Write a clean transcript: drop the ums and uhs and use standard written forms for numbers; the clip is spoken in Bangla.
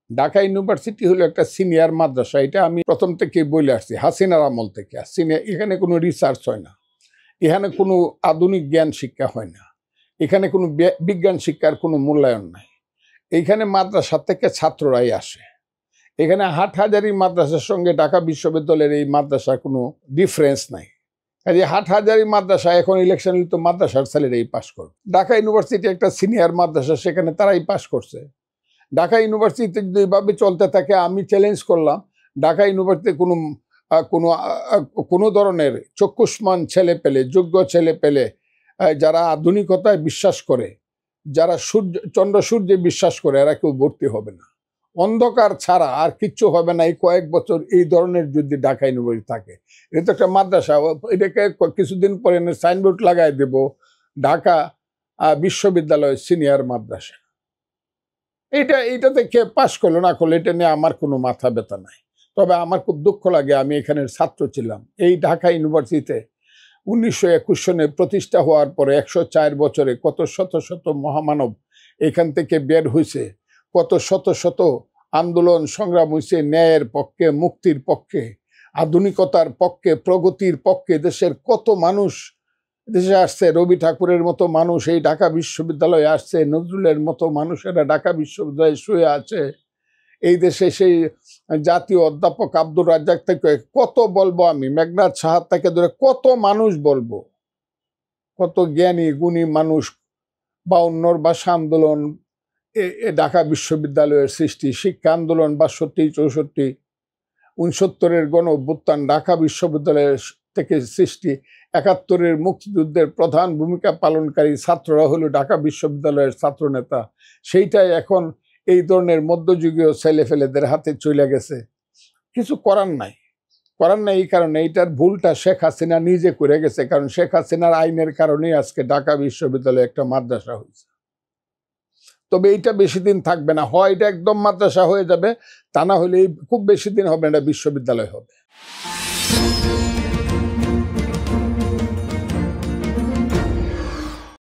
ঢাকা ইউনিভার্সিটি হলো একটা সিনিয়র মাদ্রাসা। এটা আমি প্রথম থেকেই বলে আসছি, হাসিনার আমল থেকে। সিনিয়র, এখানে কোনো রিসার্চ হয় না, এখানে কোনো আধুনিক জ্ঞান শিক্ষা হয় না, এখানে কোনো বিজ্ঞান শিক্ষার কোনো মূল্যায়ন নাই। এইখানে মাদ্রাসা থেকে ছাত্ররাই আসে। এখানে হাটহাজারী মাদ্রাসার সঙ্গে ঢাকা বিশ্ববিদ্যালয়ের এই মাদ্রাসার কোনো ডিফারেন্স নাই। কাজে হাটহাজারী মাদ্রাসা এখন ইলেকশন তো মাদ্রাসার ছেলেরাই পাশ করবে। ঢাকা ইউনিভার্সিটি একটা সিনিয়র মাদ্রাসা, সেখানে তারাই পাশ করছে। ঢাকা ইউনিভার্সিটিতে যদি এভাবে চলতে থাকে, আমি চ্যালেঞ্জ করলাম ঢাকা ইউনিভার্সিটিতে কোনো ধরনের চক্ষুষ্মান ছেলে পেলে, যোগ্য ছেলে পেলে, যারা আধুনিকতায় বিশ্বাস করে, যারা চন্দ্র সূর্যে বিশ্বাস করে, এরা কেউ ভর্তি হবে না। অন্ধকার ছাড়া আর কিচ্ছু হবে না এই কয়েক বছর এই ধরনের যদি ঢাকা ইউনিভার্সিটি থাকে। এটা তো একটা মাদ্রাসা, এটাকে কিছুদিন পরে সাইনবোর্ড লাগাই দেব, ঢাকা বিশ্ববিদ্যালয় সিনিয়র মাদ্রাসা। এইটাতে কে পাশ করলো না করলো এটা নিয়ে আমার কোনো মাথা ব্যথা নাই। তবে আমার খুব দুঃখ লাগে, আমি এখানের ছাত্র ছিলাম। এই ঢাকা ইউনিভার্সিটিতে 1921 সনে প্রতিষ্ঠা হওয়ার পরে 104 বছরে কত শত শত মহামানব এখান থেকে বের হয়েছে, কত শত শত আন্দোলন সংগ্রাম হয়েছে ন্যায়ের পক্ষে, মুক্তির পক্ষে, আধুনিকতার পক্ষে, প্রগতির পক্ষে। দেশের কত মানুষ দেশে আসছে, রবি ঠাকুরের মতো মানুষ এই ঢাকা বিশ্ববিদ্যালয়ে আসছে, নজরুলের মতো মানুষেরা ঢাকা বিশ্ববিদ্যালয়ে শুয়ে আছে। এই দেশে সেই জাতীয় অধ্যাপক আব্দুর রাজ্জাক থেকে কত বলবো আমি, মেঘনাথ সাহা থেকে ধরে কত মানুষ বলবো, কত জ্ঞানী গুণী মানুষ। 52 ভাষা আন্দোলন, ঢাকা বিশ্ববিদ্যালয়ের সৃষ্টি, শিক্ষা আন্দোলন 62, 64, 69-এর গণ অভ্যুত্থান, ঢাকা বিশ্ববিদ্যালয়ের থেকে সৃষ্টি, 71-এর মুক্তিযুদ্ধের প্রধান ভূমিকা পালনকারী ছাত্ররা হলো ঢাকা বিশ্ববিদ্যালয়ের ছাত্র নেতা। সেইটাই এখন এই ধরনের মধ্যযুগীয় ছেলেফেলেদের হাতে চলে গেছে। কিছু করার নাই এই কারণে এইটার ভুলটা শেখ হাসিনা নিজে করে গেছে। কারণ শেখ হাসিনার আইনের কারণেই আজকে ঢাকা বিশ্ববিদ্যালয়ে একটা মাদ্রাসা হয়েছে। তবে এইটা বেশি দিন থাকবে না, হয় এটা একদম মাদ্রাসা হয়ে যাবে, তা না হলে খুব বেশি দিন হবে না, বিশ্ববিদ্যালয় হবে।